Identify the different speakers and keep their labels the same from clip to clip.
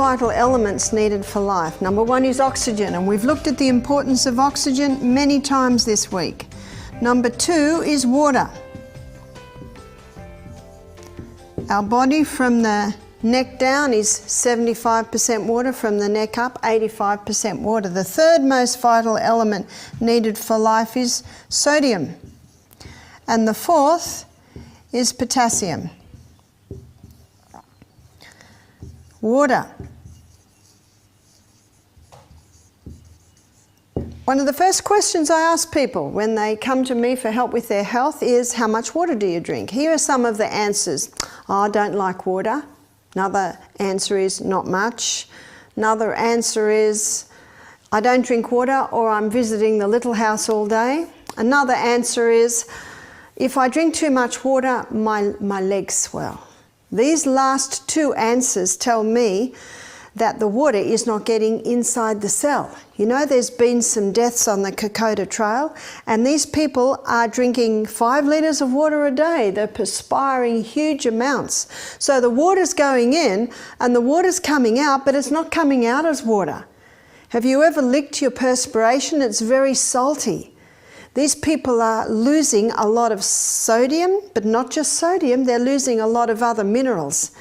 Speaker 1: vital elements needed for life. Number one is oxygen, and we've looked at the importance of oxygen many times this week. Number two is water. Our body from the neck down is 75% water, from the neck up 85% water. The third most vital element needed for life is sodium. And the fourth is potassium. Water. One of the first questions I ask people when they come to me for help with their health is, how much water do you drink? Here are some of the answers. Oh, I don't like water. Another answer is not much. Another answer is, I don't drink water, or I'm visiting the little house all day. Another answer is, if I drink too much water, my legs swell. These last two answers tell me that the water is not getting inside the cell. You know, there's been some deaths on the Kokoda Trail, and these people are drinking 5 litres of water a day. They're perspiring huge amounts. So the water's going in and the water's coming out, but it's not coming out as water. Have you ever licked your perspiration? It's very salty. These people are losing a lot of sodium, but not just sodium, they're losing a lot of other minerals.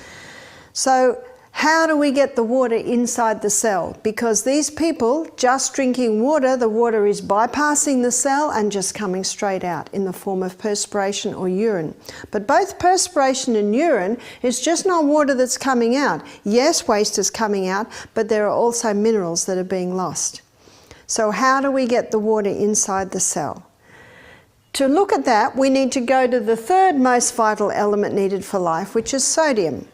Speaker 1: So how do we get the water inside the cell? Because these people just drinking water, the water is bypassing the cell and just coming straight out in the form of perspiration or urine. But both perspiration and urine is just not water that's coming out. Yes, waste is coming out, but there are also minerals that are being lost. So how do we get the water inside the cell? To look at that, we need to go to the third most vital element needed for life, which is sodium.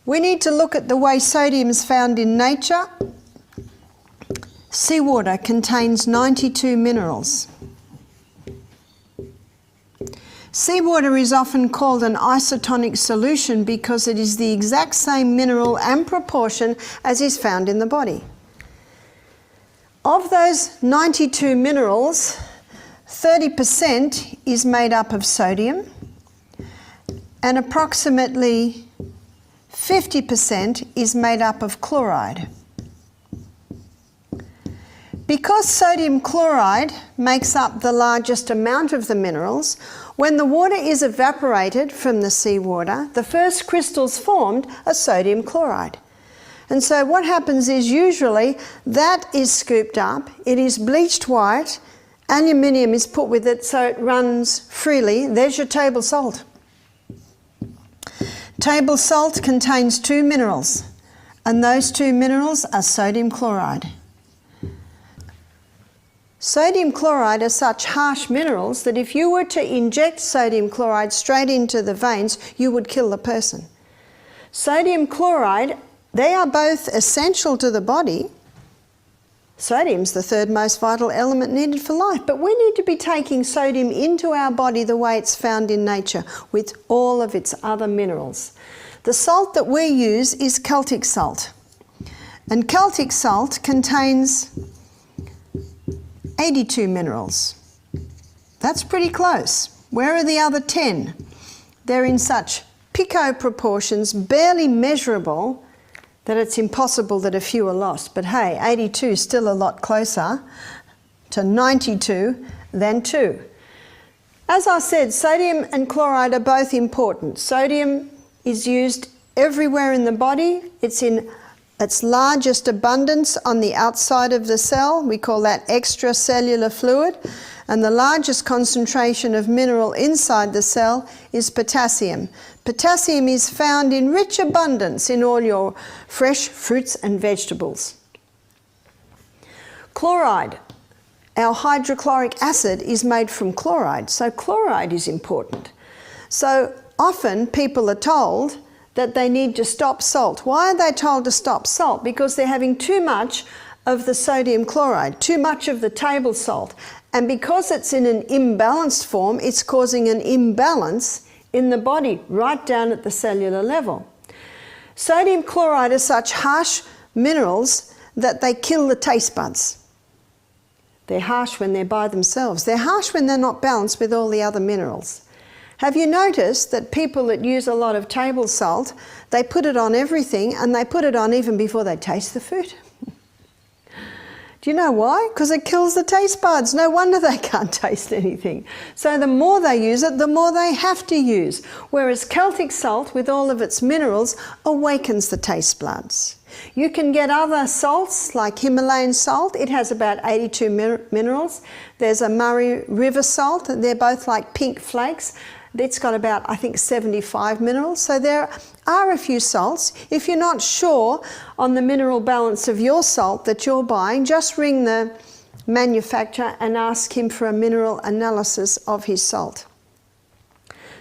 Speaker 1: We need to look at the way sodium is found in nature. Seawater contains 92 minerals. Seawater is often called an isotonic solution because it is the exact same mineral and proportion as is found in the body. Of those 92 minerals, 30% is made up of sodium, and approximately 50% is made up of chloride. Because sodium chloride makes up the largest amount of the minerals, when the water is evaporated from the seawater, the first crystals formed are sodium chloride. And so what happens is usually that is scooped up, it is bleached white, aluminium is put with it so it runs freely. There's your table salt. Table salt contains 2 minerals, and those 2 minerals are sodium chloride. Sodium chloride are such harsh minerals that if you were to inject sodium chloride straight into the veins, you would kill the person. Sodium chloride, they are both essential to the body. Sodium's the third most vital element needed for life, but we need to be taking sodium into our body the way it's found in nature, with all of its other minerals. The salt that we use is Celtic salt, and Celtic salt contains 82 minerals. That's pretty close. Where are the other 10? They're in such pico proportions, barely measurable, that it's impossible that a few are lost. But hey, 82 is still a lot closer to 92 than 2. As I said, sodium and chloride are both important. Sodium is used everywhere in the body. It's in its largest abundance on the outside of the cell. We call that extracellular fluid. And the largest concentration of mineral inside the cell is potassium. Potassium is found in rich abundance in all your fresh fruits and vegetables. Chloride, our hydrochloric acid, is made from chloride, so chloride is important. So often people are told that they need to stop salt. Why are they told to stop salt? Because they're having too much of the sodium chloride, too much of the table salt. And because it's in an imbalanced form, it's causing an imbalance in the body, right down at the cellular level. Sodium chloride are such harsh minerals that they kill the taste buds. They're harsh when they're by themselves. They're harsh when they're not balanced with all the other minerals. Have you noticed that people that use a lot of table salt, they put it on everything and they put it on even before they taste the food? Do you know why? Because it kills the taste buds. No wonder they can't taste anything. So the more they use it, the more they have to use. Whereas Celtic salt, with all of its minerals, awakens the taste buds. You can get other salts, like Himalayan salt. It has about 82 minerals. There's a Murray River salt. They're both like pink flakes. It's got about, I think, 75 minerals. So there are a few salts. If you're not sure on the mineral balance of your salt that you're buying, just ring the manufacturer and ask him for a mineral analysis of his salt.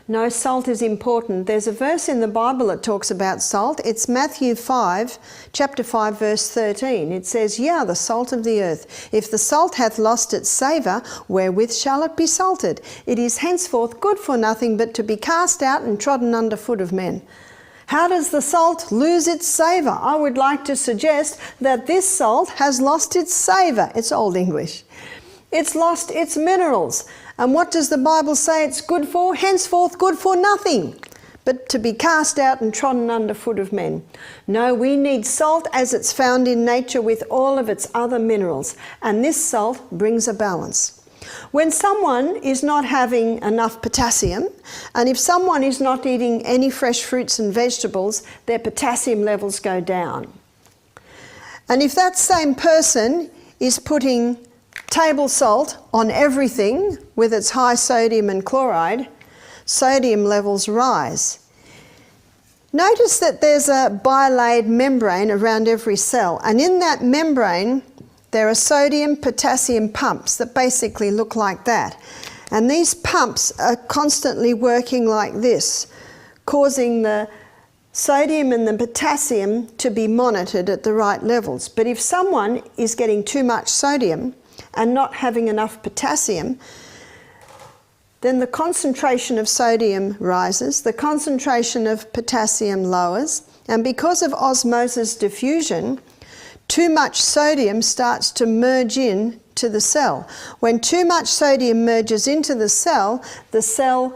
Speaker 1: No, salt is important. There's a verse in the Bible that talks about salt. It's Matthew 5, chapter 5, verse 13. It says, "Ye are the salt of the earth. If the salt hath lost its savour, wherewith shall it be salted? It is henceforth good for nothing but to be cast out and trodden under foot of men." How does the salt lose its savour? I would like to suggest that this salt has lost its savour. It's Old English. It's lost its minerals. And what does the Bible say it's good for? Henceforth good for nothing, but to be cast out and trodden under foot of men. No, we need salt as it's found in nature with all of its other minerals. And this salt brings a balance. When someone is not having enough potassium, and if someone is not eating any fresh fruits and vegetables, their potassium levels go down. And if that same person is putting table salt on everything with its high sodium and chloride, sodium levels rise. Notice that there's a bilayered membrane around every cell, and in that membrane there are sodium potassium pumps that basically look like that. And these pumps are constantly working like this, causing the sodium and the potassium to be monitored at the right levels. But if someone is getting too much sodium and not having enough potassium, then the concentration of sodium rises, the concentration of potassium lowers, and because of osmosis diffusion, too much sodium starts to merge in to the cell. When too much sodium merges into the cell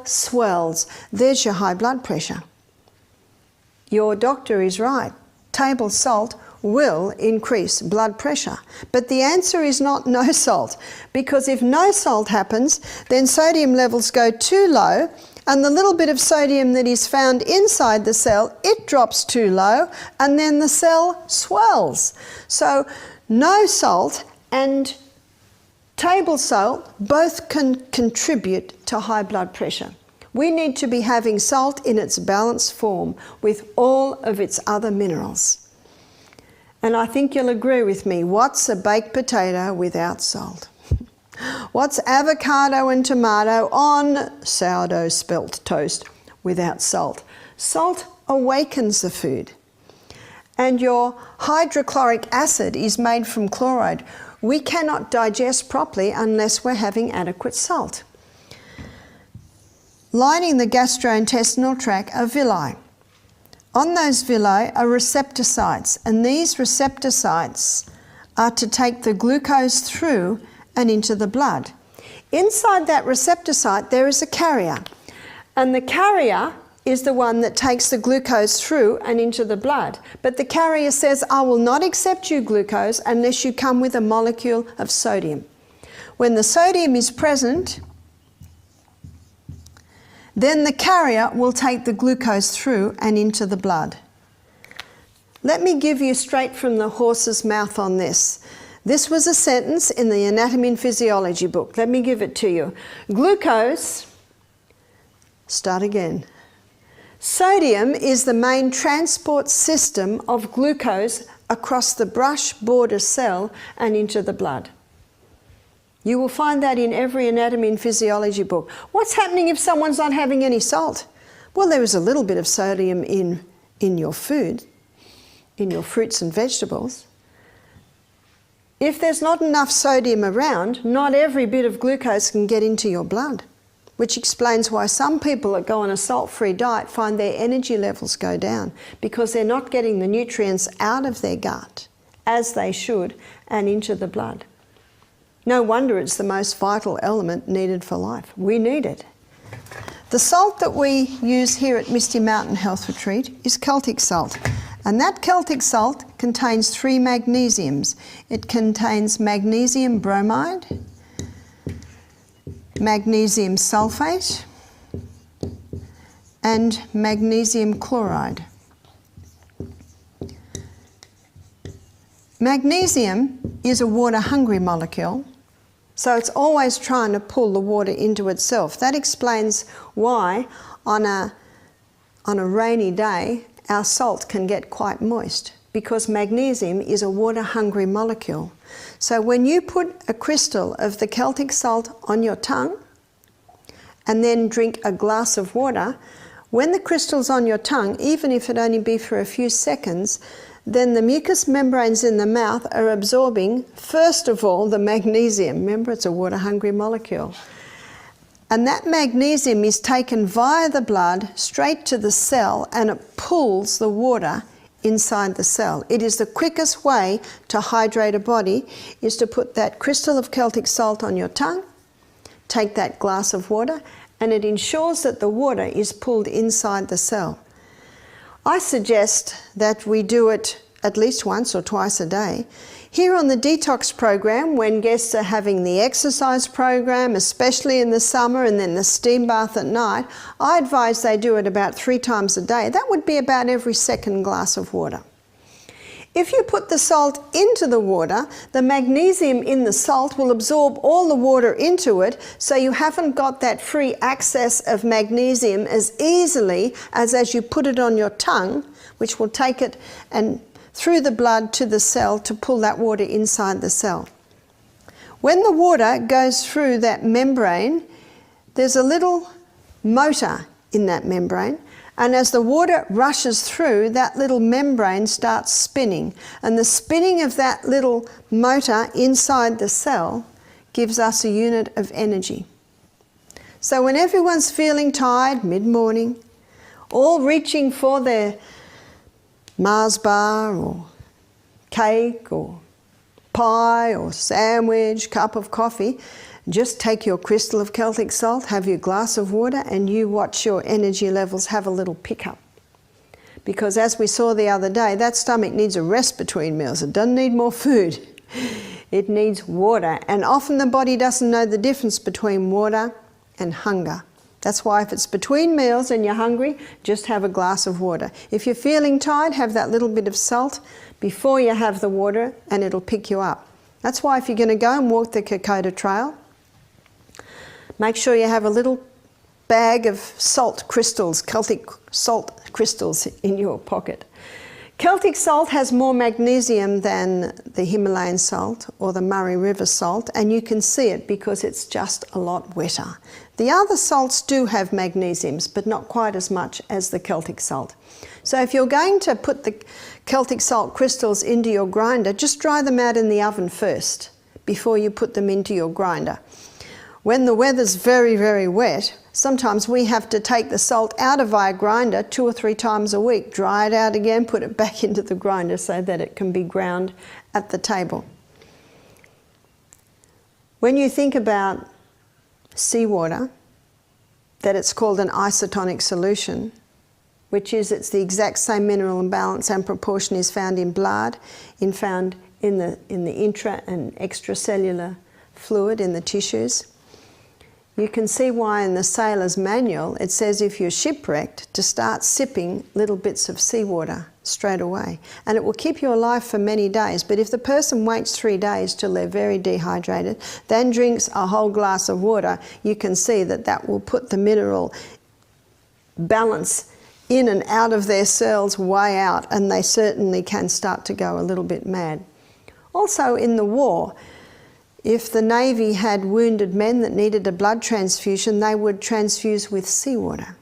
Speaker 1: swells. There's your high blood pressure. Your doctor is right. Table salt will increase blood pressure. But the answer is not no salt, because if no salt happens, then sodium levels go too low, and the little bit of sodium that is found inside the cell, it drops too low, and then the cell swells. So no salt and table salt both can contribute to high blood pressure. We need to be having salt in its balanced form with all of its other minerals. And I think you'll agree with me, what's a baked potato without salt? What's avocado and tomato on sourdough spelt toast without salt? Salt awakens the food. And your hydrochloric acid is made from chloride. We cannot digest properly unless we're having adequate salt. Lining the gastrointestinal tract are villi. On those villi are receptor sites, and these receptor sites are to take the glucose through and into the blood. Inside that receptor site there is a carrier, and the carrier is the one that takes the glucose through and into the blood. But the carrier says, I will not accept you glucose unless you come with a molecule of sodium. When the sodium is present, then the carrier will take the glucose through and into the blood. Let me give you straight from the horse's mouth on this. This was a sentence in the Anatomy and Physiology book. Let me give it to you. Glucose, start again. Sodium is the main transport system of glucose across the brush border cell and into the blood. You will find that in every Anatomy and Physiology book. What's happening if someone's not having any salt? Well, there is a little bit of sodium in your food, in your fruits and vegetables. If there's not enough sodium around, not every bit of glucose can get into your blood, which explains why some people that go on a salt-free diet find their energy levels go down, because they're not getting the nutrients out of their gut as they should and into the blood. No wonder it's the most vital element needed for life. We need it. The salt that we use here at Misty Mountain Health Retreat is Celtic salt. And that Celtic salt contains 3 magnesiums. It contains magnesium bromide, magnesium sulfate, and magnesium chloride. Magnesium is a water-hungry molecule, so it's always trying to pull the water into itself. That explains why on a rainy day our salt can get quite moist, because magnesium is a water-hungry molecule. So when you put a crystal of the Celtic salt on your tongue and then drink a glass of water, when the crystal's on your tongue, even if it only be for a few seconds, then the mucous membranes in the mouth are absorbing, first of all, the magnesium. Remember, it's a water-hungry molecule. And that magnesium is taken via the blood straight to the cell, and it pulls the water inside the cell. It is the quickest way to hydrate a body, is to put that crystal of Celtic salt on your tongue, take that glass of water, and it ensures that the water is pulled inside the cell. I suggest that we do it at least once or twice a day. Here on the detox program, when guests are having the exercise program, especially in the summer, and then the steam bath at night, I advise they do it about 3 times a day. That would be about every second glass of water. If you put the salt into the water, the magnesium in the salt will absorb all the water into it, so you haven't got that free access of magnesium as easily as you put it on your tongue, which will take it and through the blood to the cell to pull that water inside the cell. When the water goes through that membrane, there's a little motor in that membrane, and as the water rushes through, that little membrane starts spinning. And the spinning of that little motor inside the cell gives us a unit of energy. So when everyone's feeling tired mid-morning, all reaching for their Mars bar or cake or pie or sandwich, cup of coffee, just take your crystal of Celtic salt, have your glass of water, and you watch your energy levels have a little pickup. Because as we saw the other day, that stomach needs a rest between meals. It doesn't need more food. It needs water. And often the body doesn't know the difference between water and hunger. That's why if it's between meals and you're hungry, just have a glass of water. If you're feeling tired, have that little bit of salt before you have the water, and it'll pick you up. That's why if you're going to go and walk the Kokoda Trail, make sure you have a little bag of salt crystals, Celtic salt crystals in your pocket. Celtic salt has more magnesium than the Himalayan salt or the Murray River salt, and you can see it because it's just a lot wetter. The other salts do have magnesiums, but not quite as much as the Celtic salt. So if you're going to put the Celtic salt crystals into your grinder, just dry them out in the oven first before you put them into your grinder. When the weather's very, very wet, sometimes we have to take the salt out of our grinder 2 or 3 times a week, dry it out again, put it back into the grinder so that it can be ground at the table. When you think about seawater, that it's called an isotonic solution, which is it's the exact same mineral and balance and proportion is found in blood, found in the intra and extracellular fluid in the tissues. You can see why in the sailor's manual it says if you're shipwrecked to start sipping little bits of seawater straight away, and it will keep you alive for many days. But if the person waits 3 days till they're very dehydrated, then drinks a whole glass of water, you can see that that will put the mineral balance in and out of their cells way out, and they certainly can start to go a little bit mad. Also in the war, if the Navy had wounded men that needed a blood transfusion, they would transfuse with seawater.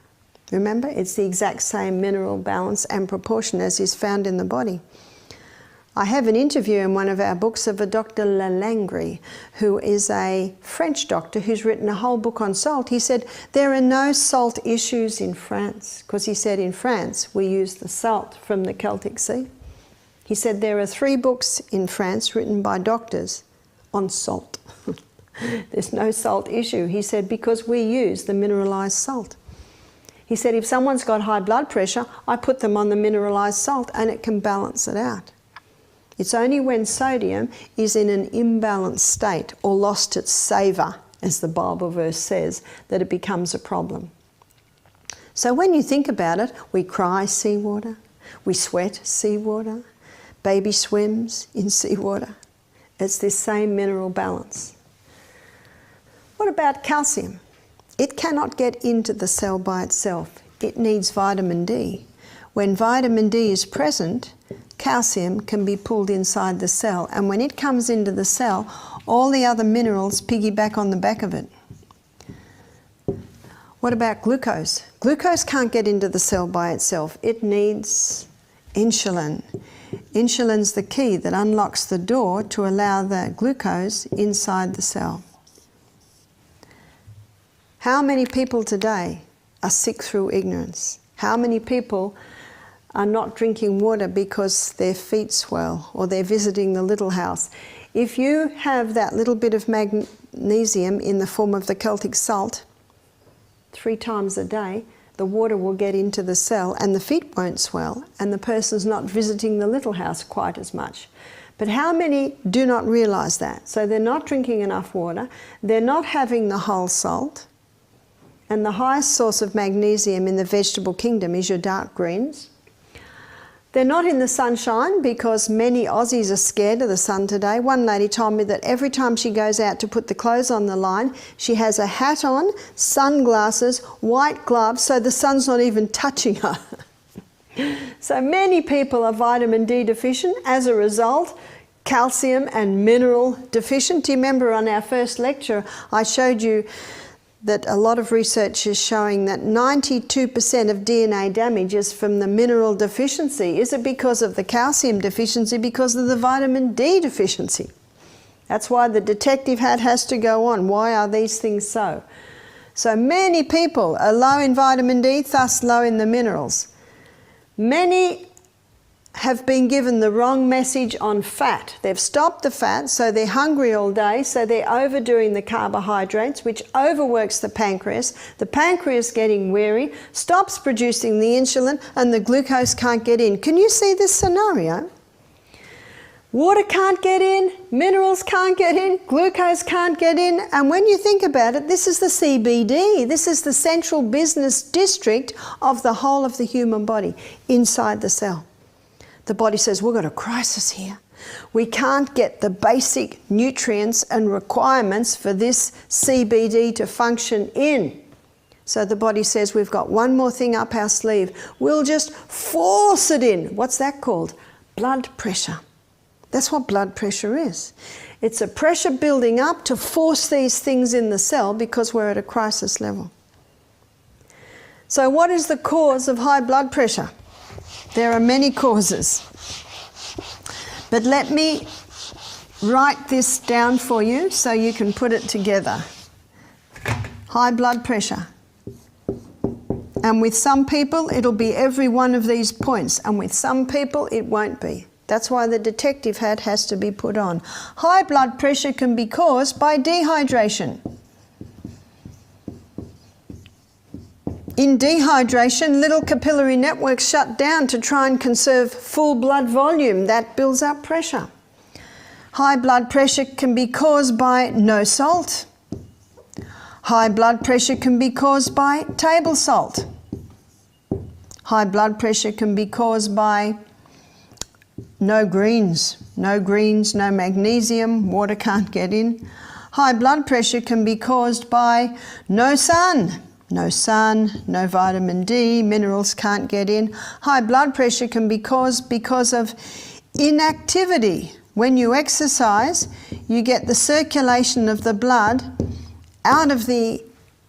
Speaker 1: Remember, it's the exact same mineral balance and proportion as is found in the body. I have an interview in one of our books of a Dr. Lalangri, who is a French doctor who's written a whole book on salt. He said, there are no salt issues in France, because he said in France we use the salt from the Celtic Sea. He said there are 3 books in France written by doctors on salt. There's no salt issue, he said, because we use the mineralised salt. He said if someone's got high blood pressure, I put them on the mineralised salt and it can balance it out. It's only when sodium is in an imbalanced state or lost its savour, as the Bible verse says, that it becomes a problem. So when you think about it, we cry seawater, we sweat seawater, baby swims in seawater. It's this same mineral balance. What about calcium? It cannot get into the cell by itself. It needs vitamin D. When vitamin D is present, calcium can be pulled inside the cell, and when it comes into the cell, all the other minerals piggyback on the back of it. What about glucose? Glucose can't get into the cell by itself. It needs insulin. Insulin's the key that unlocks the door to allow the glucose inside the cell. How many people today are sick through ignorance? How many people are not drinking water because their feet swell or they're visiting the little house? If you have that little bit of magnesium in the form of the Celtic salt 3 times a day, the water will get into the cell and the feet won't swell and the person's not visiting the little house quite as much. But how many do not realise that? So they're not drinking enough water, they're not having the whole salt, and the highest source of magnesium in the vegetable kingdom is your dark greens. They're not in the sunshine because many Aussies are scared of the sun today. One lady told me that every time she goes out to put the clothes on the line, she has a hat on, sunglasses, white gloves, so the sun's not even touching her. So many people are vitamin D deficient. As a result, calcium and mineral deficient. Do you remember on our first lecture, I showed you that a lot of research is showing that 92% of DNA damage is from the mineral deficiency. Is it because of the calcium deficiency? Because of the vitamin D deficiency. That's why the detective hat has to go on. Why are these things so? So many people are low in vitamin D, thus low in the minerals. Many have been given the wrong message on fat. They've stopped the fat, so they're hungry all day, so they're overdoing the carbohydrates, which overworks the pancreas. The pancreas getting weary, stops producing the insulin, and the glucose can't get in. Can you see this scenario? Water can't get in, minerals can't get in, glucose can't get in, and when you think about it, this is the CBD. This is the central business district of the whole of the human body, inside the cell. The body says, we've got a crisis here. We can't get the basic nutrients and requirements for this CBD to function in. So the body says, we've got one more thing up our sleeve. We'll just force it in. What's that called? Blood pressure. That's what blood pressure is. It's a pressure building up to force these things in the cell because we're at a crisis level. So what is the cause of high blood pressure? There are many causes, but let me write this down for you so you can put it together. High blood pressure. And with some people it'll be every one of these points, and with some people it won't be. That's why the detective hat has to be put on. High blood pressure can be caused by dehydration. In dehydration, little capillary networks shut down to try and conserve full blood volume. That builds up pressure. High blood pressure can be caused by no salt. High blood pressure can be caused by table salt. High blood pressure can be caused by no greens, no magnesium, water can't get in. High blood pressure can be caused by no sun, no vitamin D, minerals can't get in. High blood pressure can be caused because of inactivity. When you exercise, you get the circulation of the blood out of the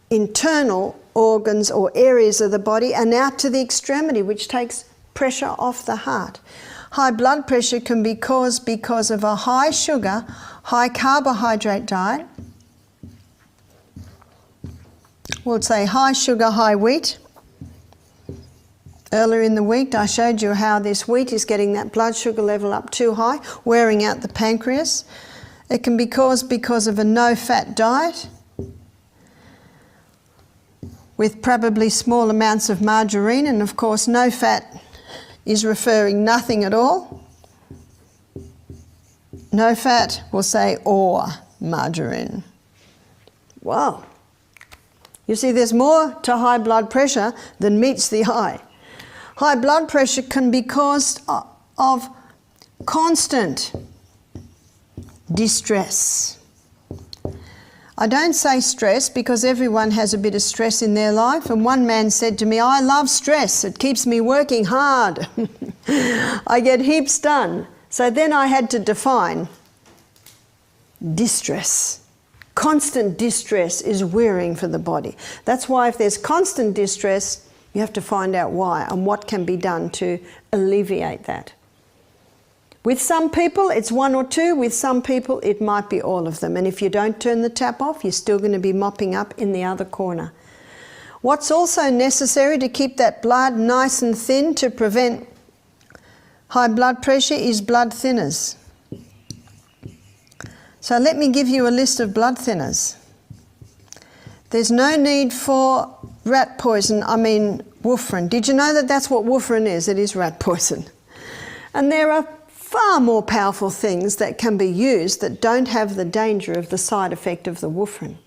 Speaker 1: internal organs or areas of the body and out to the extremity, which takes pressure off the heart. High blood pressure can be caused because of a high sugar, high carbohydrate diet. We'll say high sugar, high wheat. Earlier in the week I showed you how this wheat is getting that blood sugar level up too high, wearing out the pancreas. It can be caused because of a no-fat diet. with probably small amounts of margarine, and of course no fat is referring nothing at all. No fat will say or margarine. Wow. You see, there's more to high blood pressure than meets the eye. High blood pressure can be caused of constant distress. I don't say stress because everyone has a bit of stress in their life, and one man said to me, I love stress, it keeps me working hard. I get heaps done. So then I had to define distress. Constant distress is wearing for the body. That's why if there's constant distress, you have to find out why and what can be done to alleviate that. With some people, it's one or two. With some people, it might be all of them. And if you don't turn the tap off, you're still going to be mopping up in the other corner. What's also necessary to keep that blood nice and thin to prevent high blood pressure is blood thinners. So let me give you a list of blood thinners. There's no need for rat poison, warfarin. Did you know that that's what warfarin is? It is rat poison. And there are far more powerful things that can be used that don't have the danger of the side effect of the warfarin.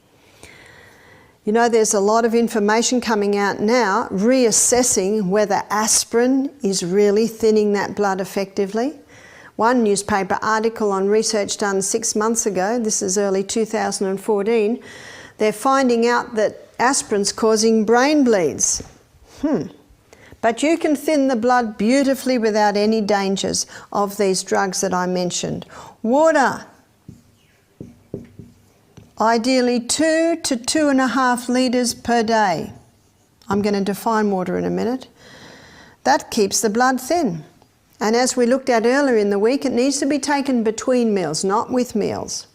Speaker 1: You know, there's a lot of information coming out now reassessing whether aspirin is really thinning that blood effectively. One newspaper article on research done 6 months ago, this is early 2014, they're finding out that aspirin's causing brain bleeds. But you can thin the blood beautifully without any dangers of these drugs that I mentioned. Water. Ideally 2 to 2.5 litres per day. I'm going to define water in a minute. That keeps the blood thin. And as we looked at earlier in the week, it needs to be taken between meals, not with meals.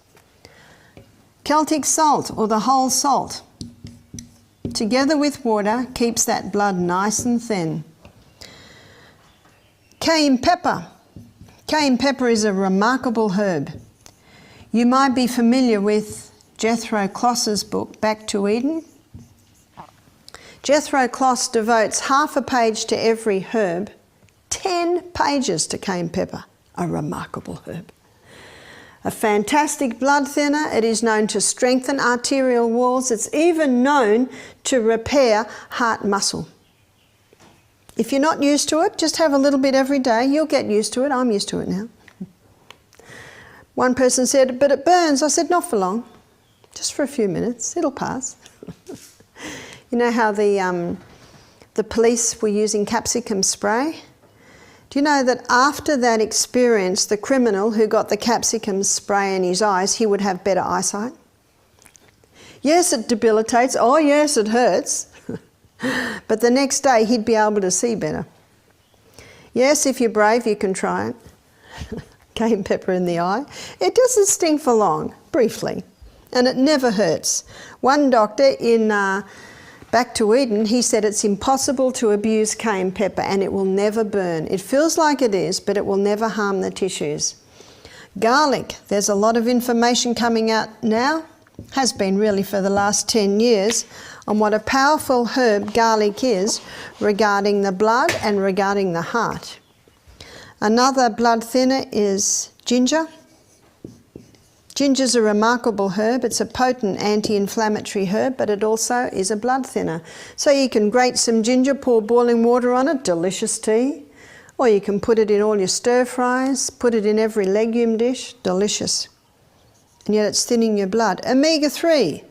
Speaker 1: Celtic salt, or the whole salt, together with water, keeps that blood nice and thin. Cayenne pepper. Cayenne pepper is a remarkable herb. You might be familiar with Jethro Kloss's book, Back to Eden. Jethro Kloss devotes half a page to every herb, 10 pages to cayenne pepper, a remarkable herb. A fantastic blood thinner. It is known to strengthen arterial walls. It's even known to repair heart muscle. If you're not used to it, just have a little bit every day. You'll get used to it. I'm used to it now. One person said, but it burns. I said, not for long. Just for a few minutes. It'll pass. You know how the police were using capsicum spray? Do you know that after that experience, the criminal who got the capsicum spray in his eyes, he would have better eyesight? Yes, it debilitates. Oh, yes, it hurts. But the next day, he'd be able to see better. Yes, if you're brave, you can try it. Cayenne pepper in the eye. It doesn't sting for long, briefly, and it never hurts. One doctor in Back to Eden, he said it's impossible to abuse cayenne pepper and it will never burn. It feels like it is, but it will never harm the tissues. Garlic, there's a lot of information coming out now, has been really for the last 10 years, on what a powerful herb garlic is regarding the blood and regarding the heart. Another blood thinner is ginger. Ginger's a remarkable herb. It's a potent anti-inflammatory herb, but it also is a blood thinner. So you can grate some ginger, pour boiling water on it, delicious tea. Or you can put it in all your stir fries, put it in every legume dish, delicious. And yet it's thinning your blood. Omega-3,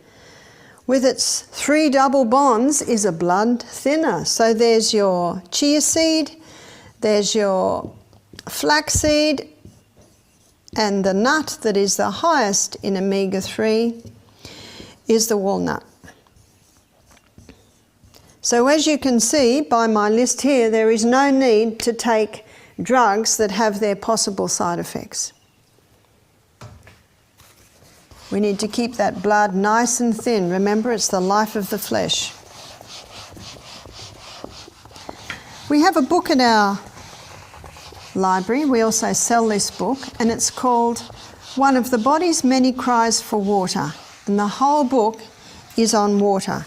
Speaker 1: with its 3 double bonds, is a blood thinner. So there's your chia seed, there's your flaxseed, and the nut that is the highest in omega-3 is the walnut. So as you can see by my list here, there is no need to take drugs that have their possible side effects. We need to keep that blood nice and thin. Remember, it's the life of the flesh. We have a book in our library. We also sell this book, and it's called One of the Body's Many Cries for Water, and the whole book is on water.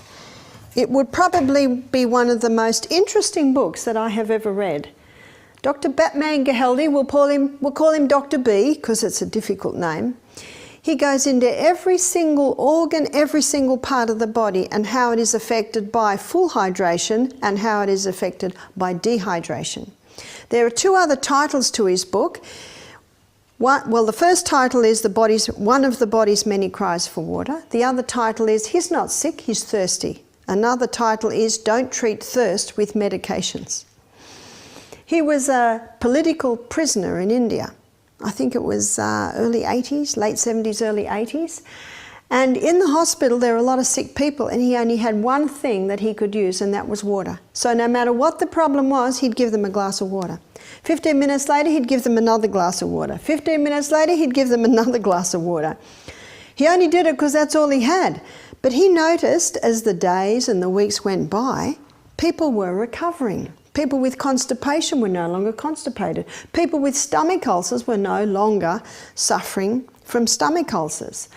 Speaker 1: it would probably be one of the most interesting books that I have ever read. Dr. Batman Gehaldi, we'll call him Dr. B because it's a difficult name. He goes into every single organ, every single part of the body and how it is affected by full hydration and how it is affected by dehydration. There are two other titles to his book. Well, the first title is One of the Body's Many Cries for Water. The other title is He's Not Sick, He's Thirsty. Another title is Don't Treat Thirst with Medications. He was a political prisoner in India. I think it was early 80s, late 70s, early 80s. And in the hospital there were a lot of sick people and he only had one thing that he could use, and that was water. So no matter what the problem was, he'd give them a glass of water. 15 minutes later he'd give them another glass of water. 15 minutes later he'd give them another glass of water. He only did it because that's all he had. But he noticed as the days and the weeks went by, people were recovering. People with constipation were no longer constipated. People with stomach ulcers were no longer suffering from stomach ulcers.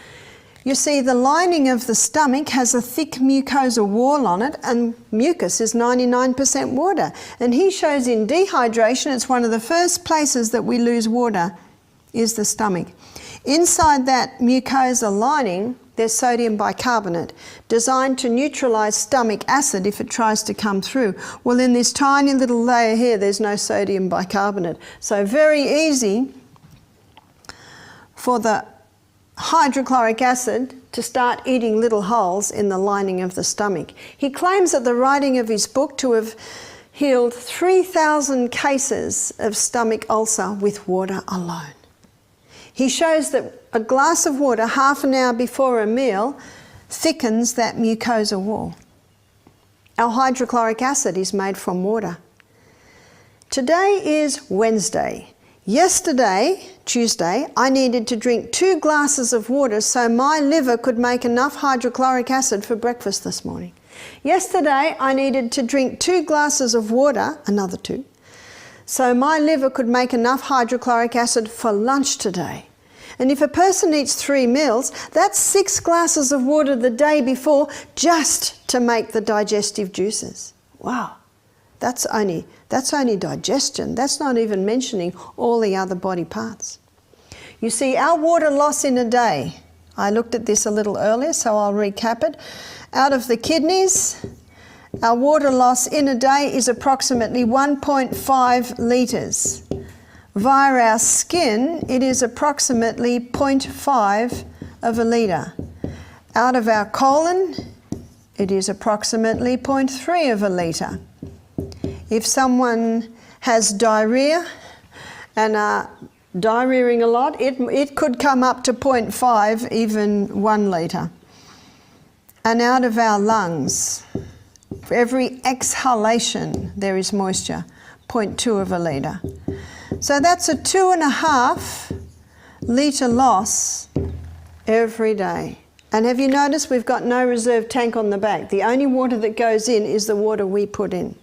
Speaker 1: You see, the lining of the stomach has a thick mucosa wall on it, and mucus is 99% water. And he shows in dehydration, it's one of the first places that we lose water, is the stomach. Inside that mucosa lining, there's sodium bicarbonate, designed to neutralise stomach acid if it tries to come through. Well, in this tiny little layer here, there's no sodium bicarbonate. So very easy for the hydrochloric acid to start eating little holes in the lining of the stomach. He claims at the writing of his book to have healed 3,000 cases of stomach ulcer with water alone. He shows that a glass of water half an hour before a meal thickens that mucosa wall. Our hydrochloric acid is made from water. Today is Wednesday. Yesterday, Tuesday, I needed to drink 2 glasses of water so my liver could make enough hydrochloric acid for breakfast this morning. Yesterday, I needed to drink 2 glasses of water, another 2, so my liver could make enough hydrochloric acid for lunch today. And if a person eats 3 meals, that's 6 glasses of water the day before just to make the digestive juices. Wow, that's only digestion. That's not even mentioning all the other body parts. You see, our water loss in a day, I looked at this a little earlier, so I'll recap it. Out of the kidneys, our water loss in a day is approximately 1.5 litres. Via our skin, it is approximately 0.5 of a litre. Out of our colon, it is approximately 0.3 of a litre. If someone has diarrhea and are diarrheaing a lot, it could come up to 0.5, even 1 litre. And out of our lungs, for every exhalation there is moisture, 0.2 of a litre. So that's a 2.5 litre loss every day. And have you noticed we've got no reserve tank on the back? The only water that goes in is the water we put in.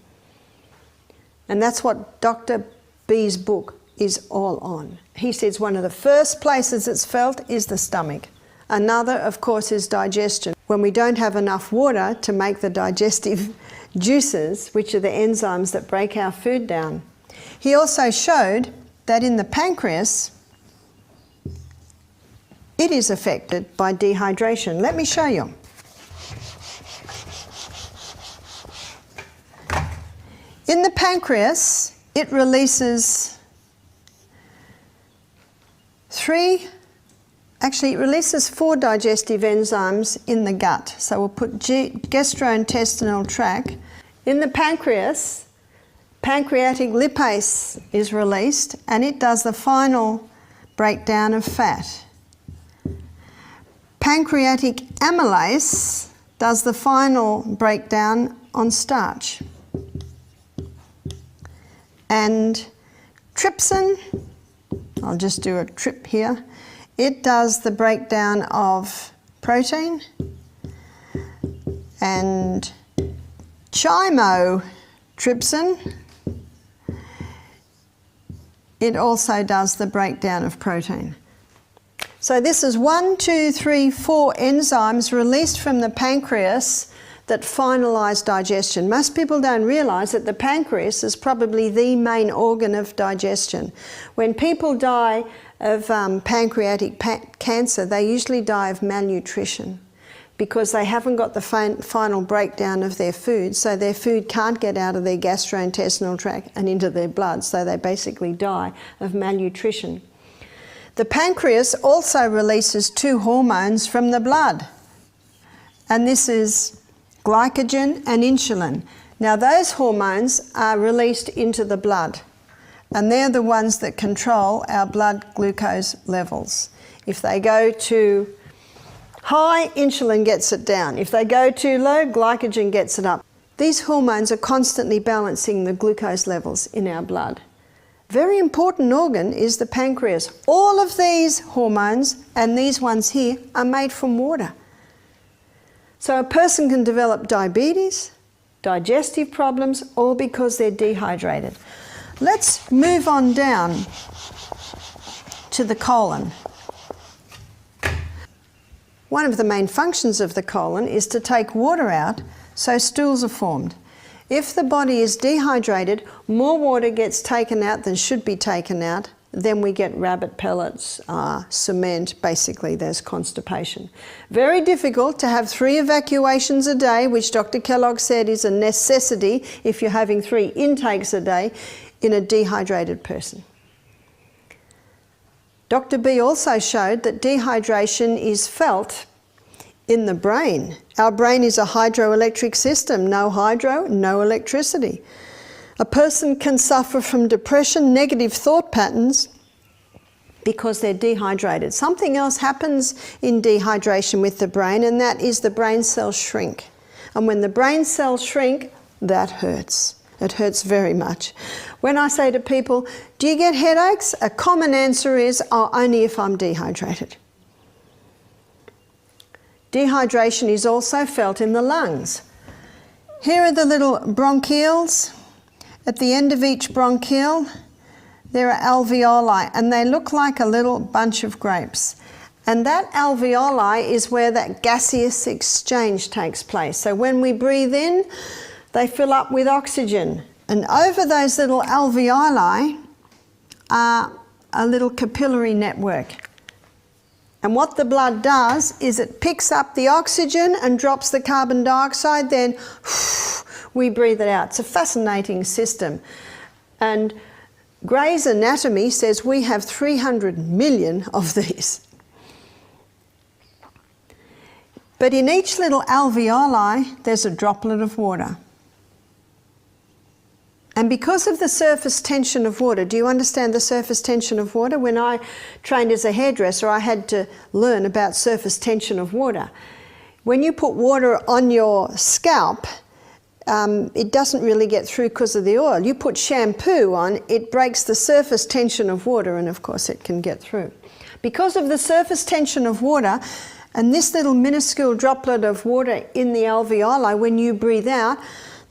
Speaker 1: And that's what Dr. B's book is all on. He says one of the first places it's felt is the stomach. Another, of course, is digestion. When we don't have enough water to make the digestive juices, which are the enzymes that break our food down. He also showed that in the pancreas, it is affected by dehydration. Let me show you. In the pancreas, it releases it releases 4 digestive enzymes in the gut. So we'll put gastrointestinal tract. In the pancreas, pancreatic lipase is released and it does the final breakdown of fat. Pancreatic amylase does the final breakdown on starch. And trypsin, I'll just do a trip here, it does the breakdown of protein. And chymotrypsin, it also does the breakdown of protein. So this is 1, 2, 3, 4 enzymes released from the pancreas that finalise digestion. Most people don't realise that the pancreas is probably the main organ of digestion. When people die of pancreatic cancer, they usually die of malnutrition because they haven't got the final breakdown of their food, so their food can't get out of their gastrointestinal tract and into their blood, so they basically die of malnutrition. The pancreas also releases 2 hormones from the blood, and this is glycogen and insulin. Now those hormones are released into the blood, and they're the ones that control our blood glucose levels. If they go too high, insulin gets it down. If they go too low, glycogen gets it up. These hormones are constantly balancing the glucose levels in our blood. Very important organ is the pancreas. All of these hormones and these ones here are made from water. So a person can develop diabetes, digestive problems, all because they're dehydrated. Let's move on down to the colon. One of the main functions of the colon is to take water out so stools are formed. If the body is dehydrated, more water gets taken out than should be taken out, then we get rabbit pellets, cement, basically there's constipation. Very difficult to have 3 evacuations a day, which Dr. Kellogg said is a necessity if you're having 3 intakes a day in a dehydrated person. Dr. B also showed that dehydration is felt in the brain. Our brain is a hydroelectric system. No hydro, no electricity. A person can suffer from depression, negative thought patterns, because they're dehydrated. Something else happens in dehydration with the brain, and that is the brain cells shrink. And when the brain cells shrink, that hurts. It hurts very much. When I say to people, do you get headaches? A common answer is, oh, only if I'm dehydrated. Dehydration is also felt in the lungs. Here are the little bronchioles. At the end of each bronchiole, there are alveoli, and they look like a little bunch of grapes. And that alveoli is where that gaseous exchange takes place. So when we breathe in, they fill up with oxygen. And over those little alveoli are a little capillary network. And what the blood does is it picks up the oxygen and drops the carbon dioxide, then we breathe it out. It's a fascinating system. And Gray's Anatomy says we have 300 million of these. But in each little alveoli, there's a droplet of water. And because of the surface tension of water, do you understand the surface tension of water? When I trained as a hairdresser, I had to learn about surface tension of water. When you put water on your scalp, it doesn't really get through because of the oil. You put shampoo on, it breaks the surface tension of water, and of course it can get through. Because of the surface tension of water, and this little minuscule droplet of water in the alveoli, when you breathe out,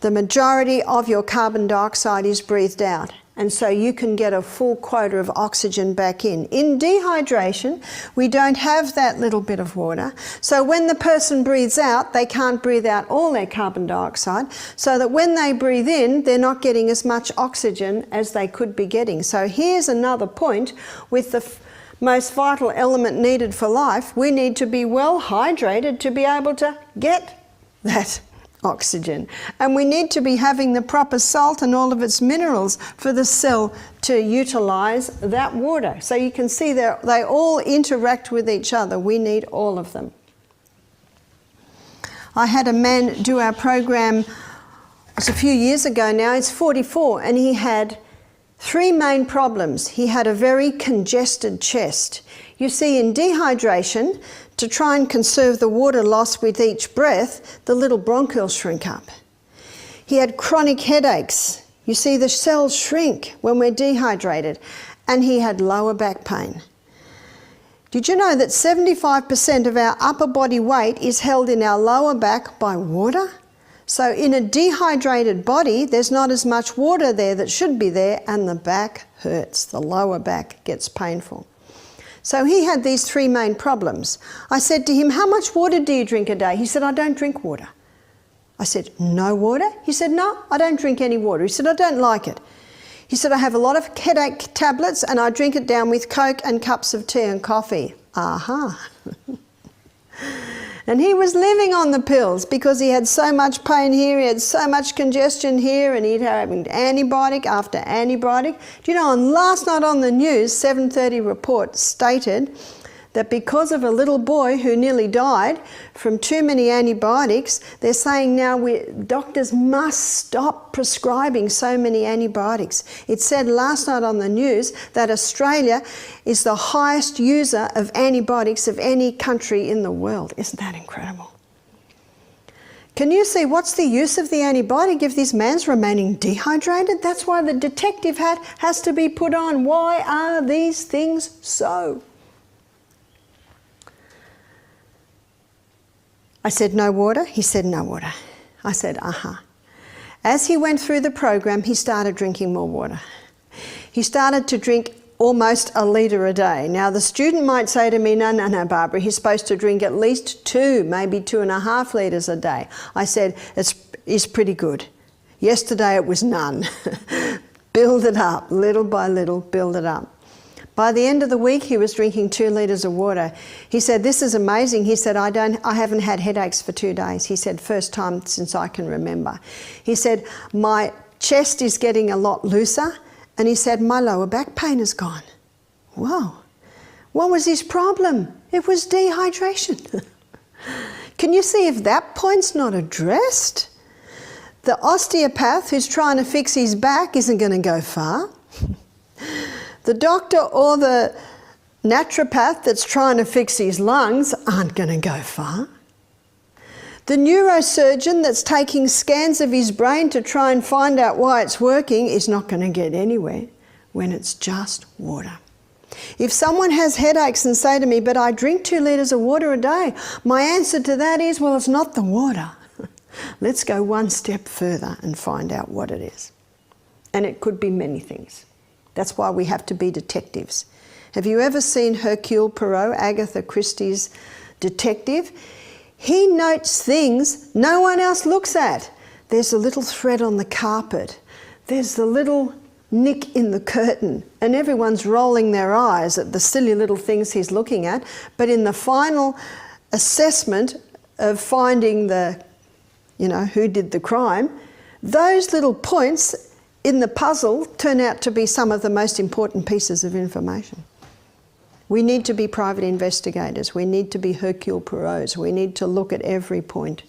Speaker 1: the majority of your carbon dioxide is breathed out, and so you can get a full quota of oxygen back in. In dehydration, we don't have that little bit of water, so when the person breathes out, they can't breathe out all their carbon dioxide, so that when they breathe in, they're not getting as much oxygen as they could be getting. So here's another point with the most vital element needed for life. We need to be well hydrated to be able to get that oxygen, and we need to be having the proper salt and all of its minerals for the cell to utilize that water. So you can see they all interact with each other. We need all of them. I had a man do our program, it was a few years ago now, he's 44, and he had 3 main problems. He had a very congested chest. You see, in dehydration, to try and conserve the water loss with each breath, the little bronchioles shrink up. He had chronic headaches. You see, the cells shrink when we're dehydrated. And he had lower back pain. Did you know that 75% of our upper body weight is held in our lower back by water? So in a dehydrated body, there's not as much water there that should be there, and the back hurts. The lower back gets painful. So he had these 3 main problems. I said to him, how much water do you drink a day? He said, I don't drink water. I said, no water? He said, no, I don't drink any water. He said, I don't like it. He said, I have a lot of headache tablets and I drink it down with Coke and cups of tea and coffee. Aha. And he was living on the pills because he had so much pain here, he had so much congestion here, and he'd have antibiotic after antibiotic. Do you know, on last night on the news, 7:30 report stated that because of a little boy who nearly died from too many antibiotics, they're saying now doctors must stop prescribing so many antibiotics. It said last night on the news that Australia is the highest user of antibiotics of any country in the world. Isn't that incredible? Can you see what's the use of the antibiotic if this man's remaining dehydrated? That's why the detective hat has to be put on. Why are these things so? I said, no water? He said, no water. I said, As he went through the program, he started drinking more water. He started to drink almost a litre a day. Now, the student might say to me, no, Barbara, he's supposed to drink at least 2, maybe 2.5 litres a day. I said, it's pretty good. Yesterday it was none. Build it up, little by little, build it up. By the end of the week, he was drinking 2 litres of water. He said, this is amazing. He said, I haven't had headaches for 2 days. He said, first time since I can remember. He said, my chest is getting a lot looser. And he said, my lower back pain is gone. Whoa. What was his problem? It was dehydration. Can you see if that point's not addressed? The osteopath who's trying to fix his back isn't going to go far. The doctor or the naturopath that's trying to fix his lungs aren't going to go far. The neurosurgeon that's taking scans of his brain to try and find out why it's working is not going to get anywhere when it's just water. If someone has headaches and say to me, but I drink 2 litres of water a day, my answer to that is, well, it's not the water. Let's go one step further and find out what it is. And it could be many things. That's why we have to be detectives. Have you ever seen Hercule Poirot, Agatha Christie's detective? He notes things no one else looks at. There's a little thread on the carpet. There's the little nick in the curtain. And everyone's rolling their eyes at the silly little things he's looking at. But in the final assessment of finding the, who did the crime, those little points in the puzzle turn out to be some of the most important pieces of information. We need to be private investigators. We need to be Hercule Poirots. We need to look at every point.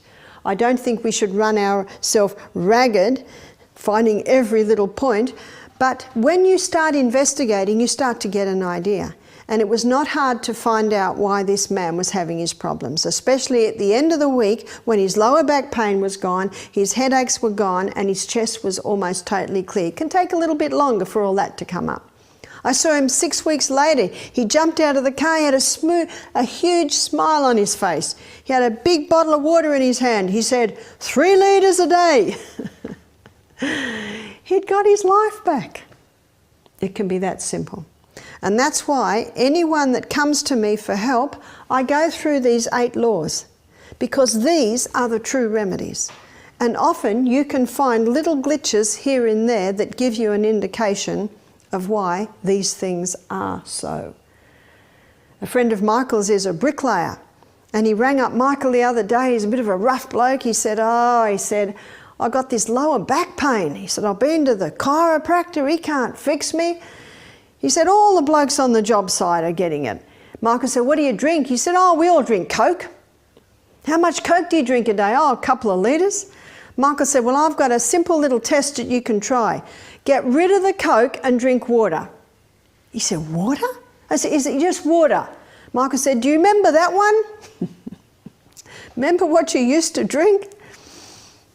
Speaker 1: I don't think we should run ourselves ragged finding every little point, but when you start investigating, you start to get an idea. And it was not hard to find out why this man was having his problems, especially at the end of the week when his lower back pain was gone, his headaches were gone, and his chest was almost totally clear. It can take a little bit longer for all that to come up. I saw him 6 weeks later. He jumped out of the car, he had a huge smile on his face. He had a big bottle of water in his hand. He said, 3 litres a day. He'd got his life back. It can be that simple. And that's why anyone that comes to me for help, I go through these 8 laws, because these are the true remedies. And often you can find little glitches here and there that give you an indication of why these things are so. A friend of Michael's is a bricklayer, and he rang up Michael the other day. He's a bit of a rough bloke. He said, I got this lower back pain. He said, I've been to the chiropractor, he can't fix me. He said, all the blokes on the job site are getting it. Michael said, what do you drink? He said, we all drink Coke. How much Coke do you drink a day? A couple of litres. Michael said, well, I've got a simple little test that you can try. Get rid of the Coke and drink water. He said, water? I said, is it just water? Michael said, do you remember that one? Remember what you used to drink?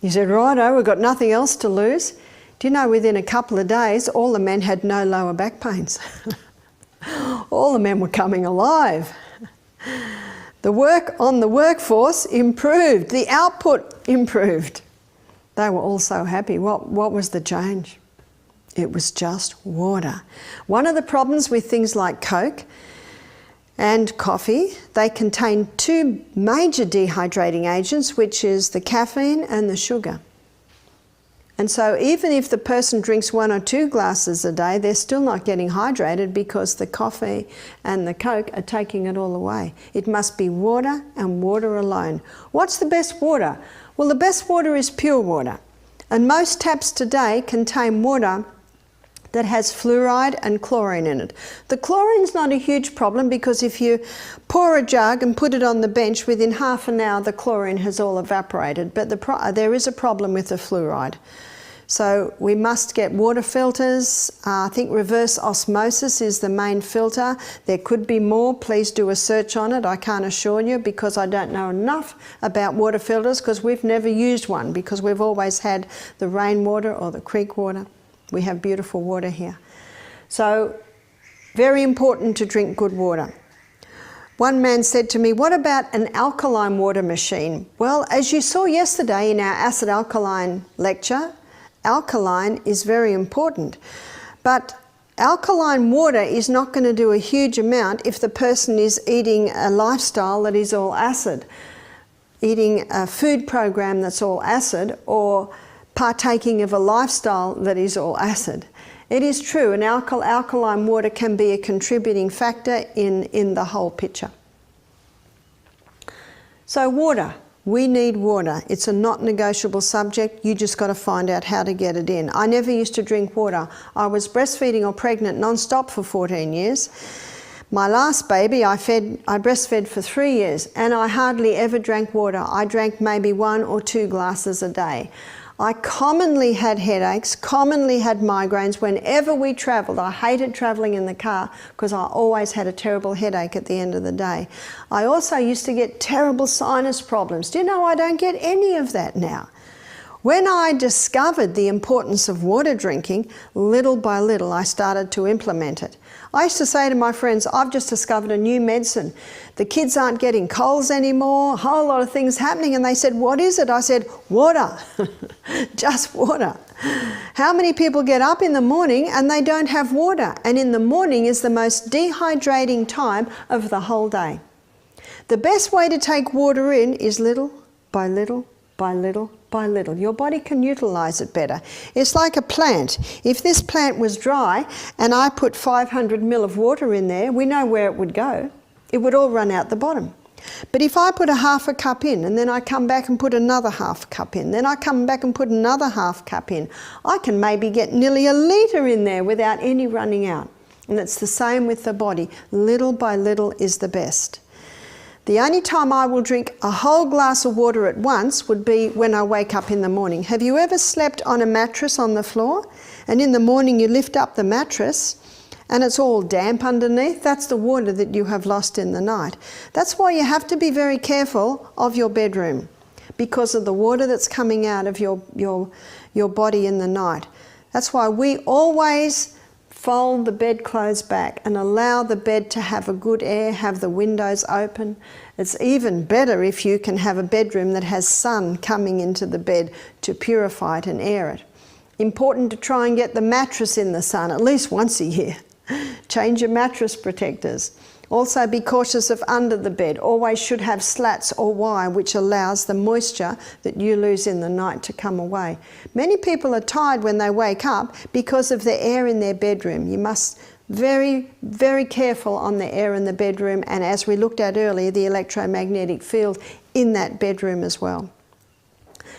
Speaker 1: He said, righto, we've got nothing else to lose. Do you know, within a couple of days, all the men had no lower back pains. All the men were coming alive. The work on the workforce improved. The output improved. They were all so happy. What was the change? It was just water. One of the problems with things like Coke, and coffee. They contain two major dehydrating agents, which is the caffeine and the sugar. And so even if the person drinks 1 or 2 glasses a day, they're still not getting hydrated because the coffee and the Coke are taking it all away. It must be water and water alone. What's the best water? Well, the best water is pure water. And most taps today contain water that has fluoride and chlorine in it. The chlorine's not a huge problem because if you pour a jug and put it on the bench, within half an hour the chlorine has all evaporated, but there is a problem with the fluoride. So we must get water filters. I think reverse osmosis is the main filter. There could be more. Please do a search on it. I can't assure you because I don't know enough about water filters because we've never used one because we've always had the rainwater or the creek water. We have beautiful water here. So, very important to drink good water. One man said to me, what about an alkaline water machine? Well, as you saw yesterday in our acid alkaline lecture, alkaline is very important. But alkaline water is not going to do a huge amount if the person is eating a lifestyle that is all acid, eating a food program that's all acid, or partaking of a lifestyle that is all acid. It is true, an alkaline water can be a contributing factor in the whole picture. So water, we need water. It's a not negotiable subject. You just got to find out how to get it in. I never used to drink water. I was breastfeeding or pregnant non-stop for 14 years. My last baby, I breastfed for 3 years and I hardly ever drank water. I drank maybe 1 or 2 glasses a day. I commonly had headaches, commonly had migraines whenever we travelled. I hated travelling in the car because I always had a terrible headache at the end of the day. I also used to get terrible sinus problems. Do you know I don't get any of that now? When I discovered the importance of water drinking, little by little I started to implement it. I used to say to my friends, I've just discovered a new medicine. The kids aren't getting colds anymore, a whole lot of things happening. And they said, what is it? I said, water, just water. How many people get up in the morning and they don't have water? And in the morning is the most dehydrating time of the whole day. The best way to take water in is little by little by little by little. Your body can utilize it better. It's like a plant. If this plant was dry and I put 500 ml of water in there, we know where it would go. It would all run out the bottom. But if I put a half a cup in and then I come back and put another half cup in, then I come back and put another half cup in, I can maybe get nearly a litre in there without any running out. And it's the same with the body. Little by little is the best. The only time I will drink a whole glass of water at once would be when I wake up in the morning. Have you ever slept on a mattress on the floor and in the morning you lift up the mattress and it's all damp underneath? That's the water that you have lost in the night. That's why you have to be very careful of your bedroom because of the water that's coming out of your body in the night. That's why we always fold the bedclothes back and allow the bed to have a good air, have the windows open. It's even better if you can have a bedroom that has sun coming into the bed to purify it and air it. Important to try and get the mattress in the sun at least once a year. Change your mattress protectors. Also be cautious of under the bed. Always should have slats or wire which allows the moisture that you lose in the night to come away. Many people are tired when they wake up because of the air in their bedroom. You must very, very careful on the air in the bedroom and as we looked at earlier, the electromagnetic field in that bedroom as well.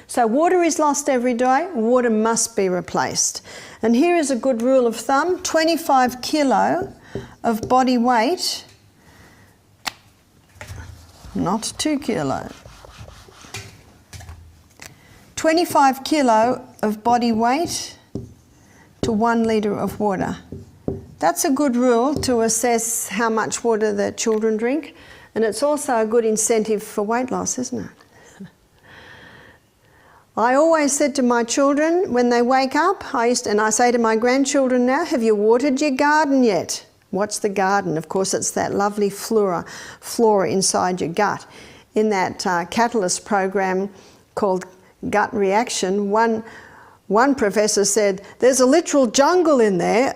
Speaker 1: So water is lost every day, water must be replaced. And here is a good rule of thumb, 25 kilo of body weight, not 2 kilo. 25 kilo of body weight to 1 litre of water. That's a good rule to assess how much water the children drink, and it's also a good incentive for weight loss, isn't it? I always said to my children when they wake up, and I say to my grandchildren now, have you watered your garden yet? What's the garden? Of course, it's that lovely flora inside your gut. In that catalyst program called Gut Reaction, one professor said, there's a literal jungle in there.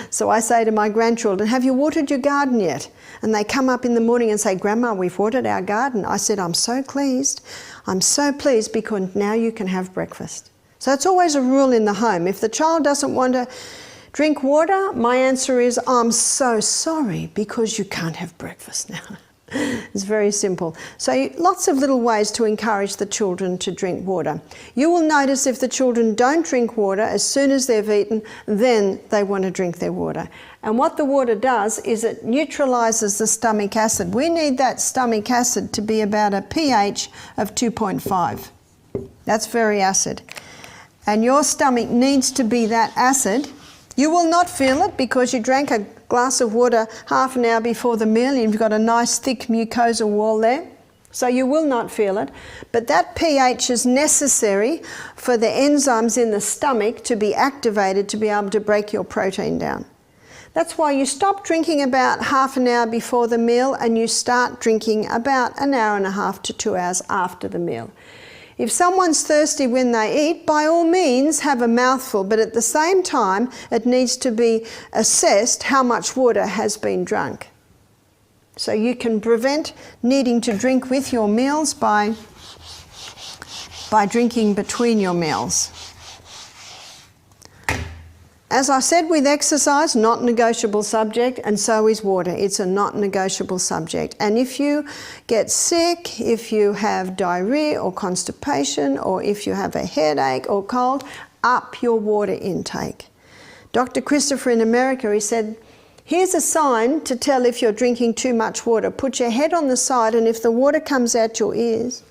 Speaker 1: So I say to my grandchildren, have you watered your garden yet? And they come up in the morning and say, Grandma, we've watered our garden. I said, I'm so pleased. I'm so pleased because now you can have breakfast. So it's always a rule in the home. If the child doesn't want to drink water, my answer is, I'm so sorry because you can't have breakfast now. It's very simple. So lots of little ways to encourage the children to drink water. You will notice if the children don't drink water, as soon as they've eaten, then they want to drink their water. And what the water does is it neutralises the stomach acid. We need that stomach acid to be about a pH of 2.5. That's very acid. And your stomach needs to be that acid. You will not feel it because you drank a glass of water half an hour before the meal. You've got a nice thick mucosa wall there, so you will not feel it. But that pH is necessary for the enzymes in the stomach to be activated to be able to break your protein down. That's why you stop drinking about half an hour before the meal and you start drinking about an hour and a half to 2 hours after the meal. If someone's thirsty when they eat, by all means have a mouthful, but at the same time it needs to be assessed how much water has been drunk. So you can prevent needing to drink with your meals by drinking between your meals. As I said with exercise, not negotiable subject, and so is water. It's a not negotiable subject. And if you get sick, if you have diarrhea or constipation, or if you have a headache or cold, up your water intake. Dr. Christopher in America, he said, here's a sign to tell if you're drinking too much water. Put your head on the side, and if the water comes out your ears,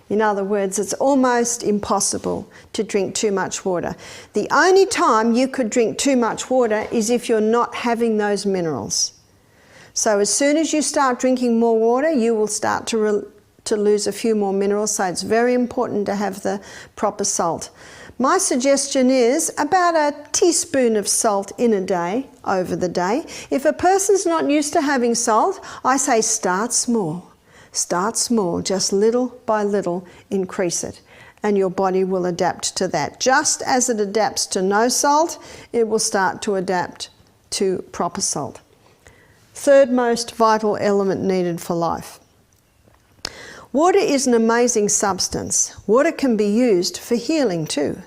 Speaker 1: in other words, it's almost impossible to drink too much water. The only time you could drink too much water is if you're not having those minerals. So as soon as you start drinking more water, you will start to lose a few more minerals. So it's very important to have the proper salt. My suggestion is about a teaspoon of salt in a day, over the day. If a person's not used to having salt, I say start small. Start small, just little by little increase it, and your body will adapt to that. Just as it adapts to no salt, it will start to adapt to proper salt. Third most vital element needed for life. Water is an amazing substance. Water can be used for healing too.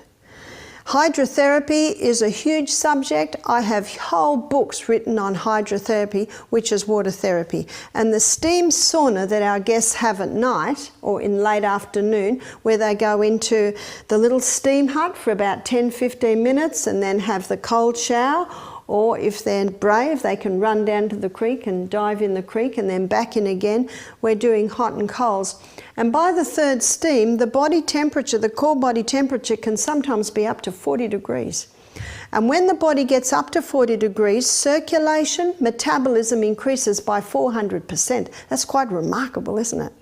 Speaker 1: Hydrotherapy is a huge subject. I have whole books written on hydrotherapy, which is water therapy. And the steam sauna that our guests have at night or in late afternoon, where they go into the little steam hut for about 10-15 minutes and then have the cold shower, or if they're brave, they can run down to the creek and dive in the creek and then back in again. We're doing hot and colds. And by the third steam, the body temperature, the core body temperature can sometimes be up to 40 degrees. And when the body gets up to 40 degrees, circulation, metabolism increases by 400%. That's quite remarkable, isn't it?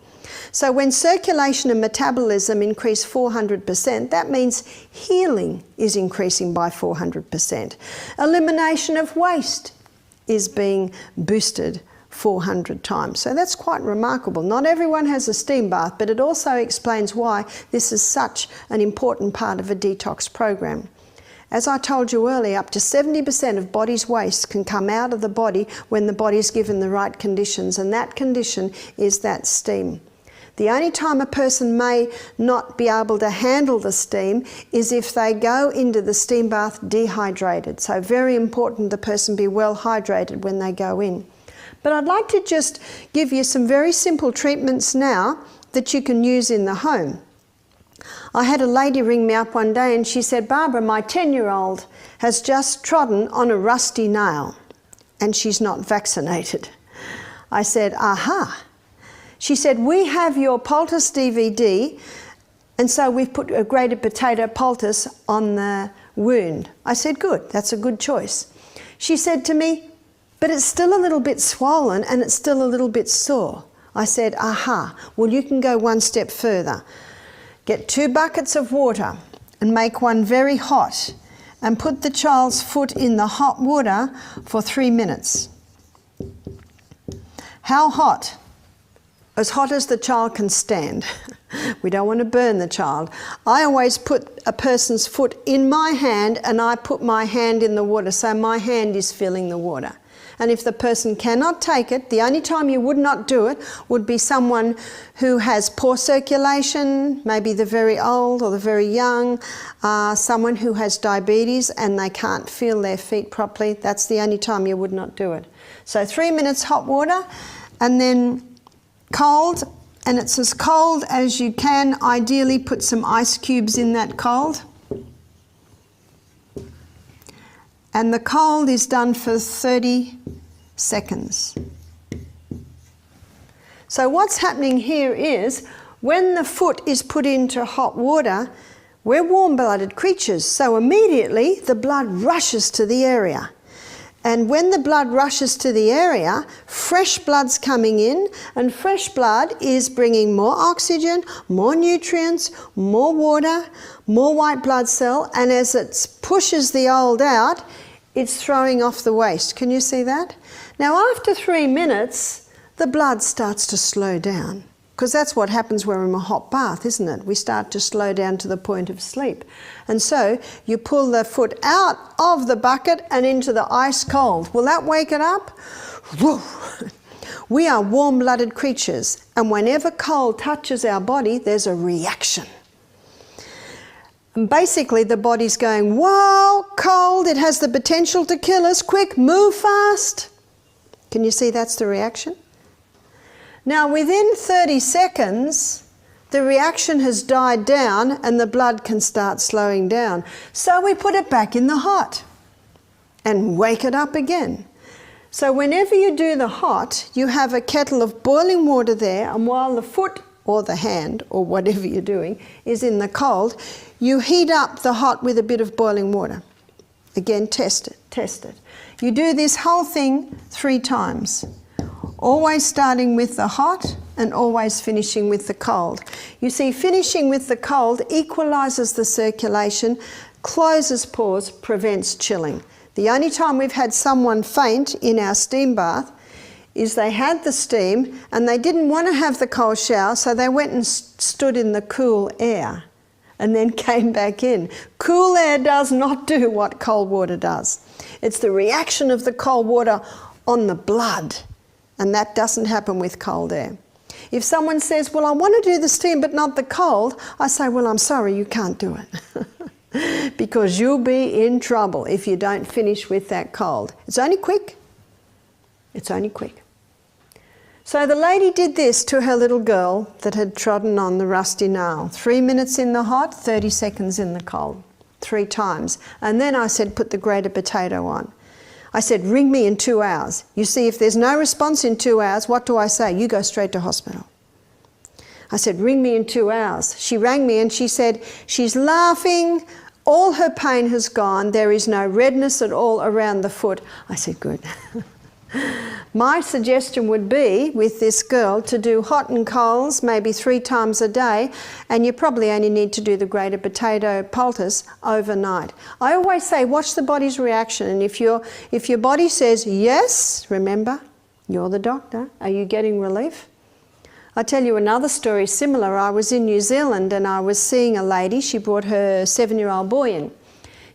Speaker 1: So when circulation and metabolism increase 400%, that means healing is increasing by 400%. Elimination of waste is being boosted 400 times. So that's quite remarkable. Not everyone has a steam bath, but it also explains why this is such an important part of a detox program. As I told you earlier, up to 70% of body's waste can come out of the body when the body's given the right conditions, and that condition is that steam. The only time a person may not be able to handle the steam is if they go into the steam bath dehydrated. So very important the person be well hydrated when they go in. But I'd like to just give you some very simple treatments now that you can use in the home. I had a lady ring me up one day and she said, Barbara, my 10-year-old has just trodden on a rusty nail and she's not vaccinated. I said, aha. She said, we have your poultice DVD, and so we've put a grated potato poultice on the wound. I said, good, that's a good choice. She said to me, but it's still a little bit swollen and it's still a little bit sore. I said, aha, well you can go one step further. Get 2 buckets of water and make one very hot and put the child's foot in the hot water for 3 minutes. How hot? as hot as the child can stand. We don't want to burn the child. I always put a person's foot in my hand and I put my hand in the water, so my hand is filling the water. And if the person cannot take it, the only time you would not do it would be someone who has poor circulation, maybe the very old or the very young, someone who has diabetes and they can't feel their feet properly. That's the only time you would not do it. So 3 minutes hot water and then cold, and it's as cold as you can. Ideally put some ice cubes in that cold. And the cold is done for 30 seconds. So what's happening here is, when the foot is put into hot water, we're warm-blooded creatures, so immediately the blood rushes to the area. And when the blood rushes to the area, fresh blood's coming in, and fresh blood is bringing more oxygen, more nutrients, more water, more white blood cell, and as it pushes the old out, it's throwing off the waste. Can you see that? Now after 3 minutes, the blood starts to slow down, because that's what happens when we're in a hot bath, isn't it? We start to slow down to the point of sleep. And so you pull the foot out of the bucket and into the ice cold. Will that wake it up? Woo. We are warm-blooded creatures, and whenever cold touches our body, there's a reaction. And basically the body's going, whoa, cold, it has the potential to kill us, quick, move fast. Can you see that's the reaction? Now within 30 seconds, the reaction has died down and the blood can start slowing down. So we put it back in the hot and wake it up again. So whenever you do the hot, you have a kettle of boiling water there, and while the foot or the hand or whatever you're doing is in the cold, you heat up the hot with a bit of boiling water. Again, test it, test it. You do this whole thing 3 times. Always starting with the hot and always finishing with the cold. You see, finishing with the cold equalises the circulation, closes pores, prevents chilling. The only time we've had someone faint in our steam bath is they had the steam and they didn't want to have the cold shower, so they went and stood in the cool air and then came back in. Cool air does not do what cold water does. It's the reaction of the cold water on the blood. And that doesn't happen with cold air. If someone says, well, I want to do the steam but not the cold, I say, well, I'm sorry, you can't do it. Because you'll be in trouble if you don't finish with that cold. It's only quick. It's only quick. So the lady did this to her little girl that had trodden on the rusty nail. 3 minutes in the hot, 30 seconds in the cold. 3 times. And then I said, put the grated potato on. I said, ring me in 2 hours. You see, if there's no response in 2 hours, what do I say? You go straight to hospital. I said, ring me in 2 hours. She rang me and she said, she's laughing, all her pain has gone, there is no redness at all around the foot. I said, good. My suggestion would be, with this girl, to do hot and colds maybe 3 times a day, and you probably only need to do the grated potato poultice overnight. I always say, watch the body's reaction, and if your body says yes, remember, you're the doctor. Are you getting relief? I'll tell you another story similar. I was in New Zealand and I was seeing a lady. She brought her 7-year-old boy in.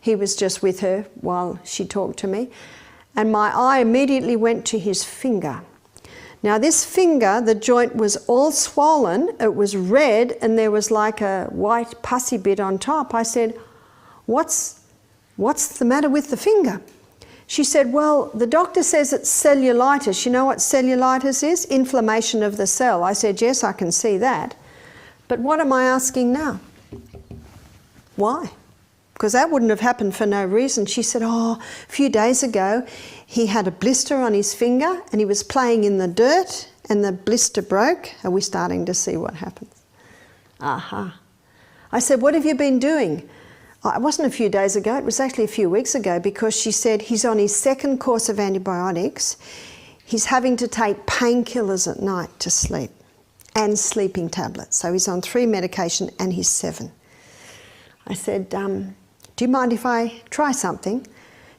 Speaker 1: He was just with her while she talked to me. And my eye immediately went to his finger. Now this finger, the joint was all swollen, it was red, and there was like a white pussy bit on top. I said, what's the matter with the finger? She said, well, the doctor says it's cellulitis. You know what cellulitis is? Inflammation of the cell. I said, yes, I can see that. But what am I asking now? Why? Because that wouldn't have happened for no reason. She said, oh, a few days ago, he had a blister on his finger and he was playing in the dirt and the blister broke. Are we starting to see what happens? Aha. I said, what have you been doing? Oh, it wasn't a few days ago, it was actually a few weeks ago, because she said he's on his 2nd course of antibiotics. He's having to take painkillers at night to sleep and sleeping tablets. So he's on 3 medication and he's 7. I said, do you mind if I try something?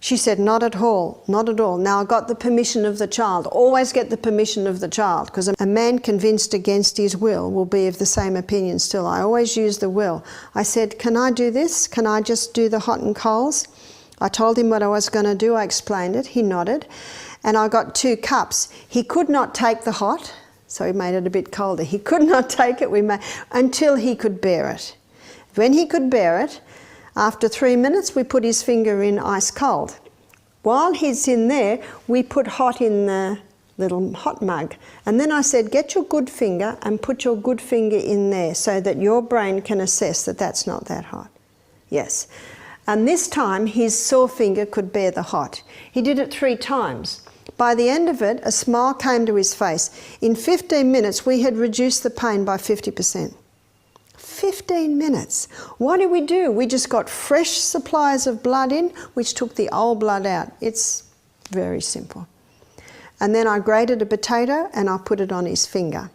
Speaker 1: She said, not at all, not at all. Now I got the permission of the child. Always get the permission of the child, because a man convinced against his will be of the same opinion still. I always use the will. I said, can I do this? Can I just do the hot and colds? I told him what I was going to do. I explained it. He nodded. And I got 2 cups. He could not take the hot, so he made it a bit colder. He could not take it until he could bear it. When he could bear it, after 3 minutes, we put his finger in ice cold. While he's in there, we put hot in the little hot mug. And then I said, get your good finger and put your good finger in there so that your brain can assess that that's not that hot. Yes. And this time, his sore finger could bear the hot. He did it 3 times. By the end of it, a smile came to his face. In 15 minutes, we had reduced the pain by 50%. 15 minutes. What did we do? We just got fresh supplies of blood in, which took the old blood out. It's very simple. And then I grated a potato and I put it on his finger.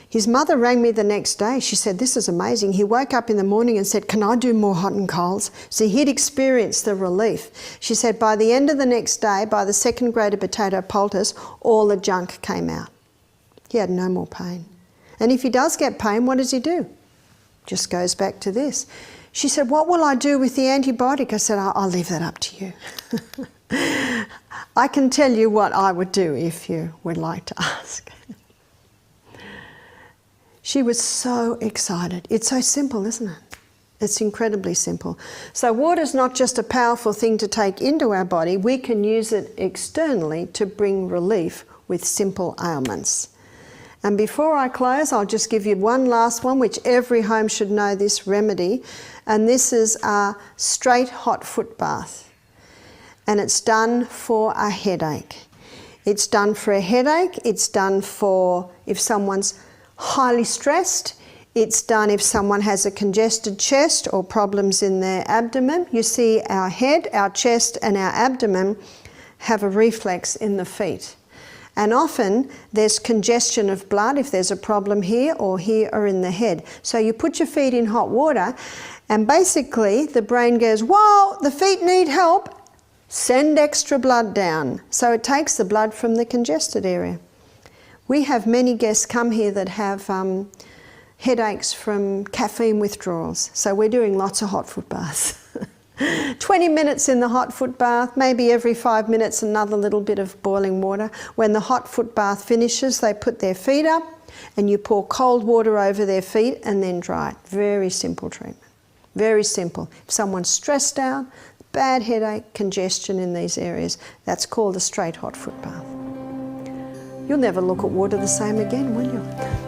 Speaker 1: His mother rang me the next day. She said, this is amazing. He woke up in the morning and said, can I do more hot and colds? So he'd experienced the relief. She said, by the end of the next day, by the second grated potato poultice, all the junk came out. He had no more pain. And if he does get pain, what does he do? Just goes back to this. She said, what will I do with the antibiotic? I said, I'll leave that up to you. I can tell you what I would do if you would like to ask. She was so excited. It's so simple, isn't it? It's incredibly simple. So water is not just a powerful thing to take into our body, we can use it externally to bring relief with simple ailments. And before I close, I'll just give you one last one, which every home should know this remedy. And this is a straight hot foot bath. And it's done for a headache. It's done for a headache. It's done for if someone's highly stressed. It's done if someone has a congested chest or problems in their abdomen. You see, our head, our chest, and our abdomen have a reflex in the feet. And often there's congestion of blood if there's a problem here or in the head. So you put your feet in hot water and basically the brain goes, whoa, the feet need help. Send extra blood down. So it takes the blood from the congested area. We have many guests come here that have headaches from caffeine withdrawals. So we're doing lots of hot foot baths. 20 minutes in the hot foot bath, maybe every 5 minutes another little bit of boiling water. When the hot foot bath finishes, they put their feet up and you pour cold water over their feet and then dry it. Very simple treatment. Very simple. If someone's stressed out, bad headache, congestion in these areas, that's called a straight hot foot bath. You'll never look at water the same again, will you?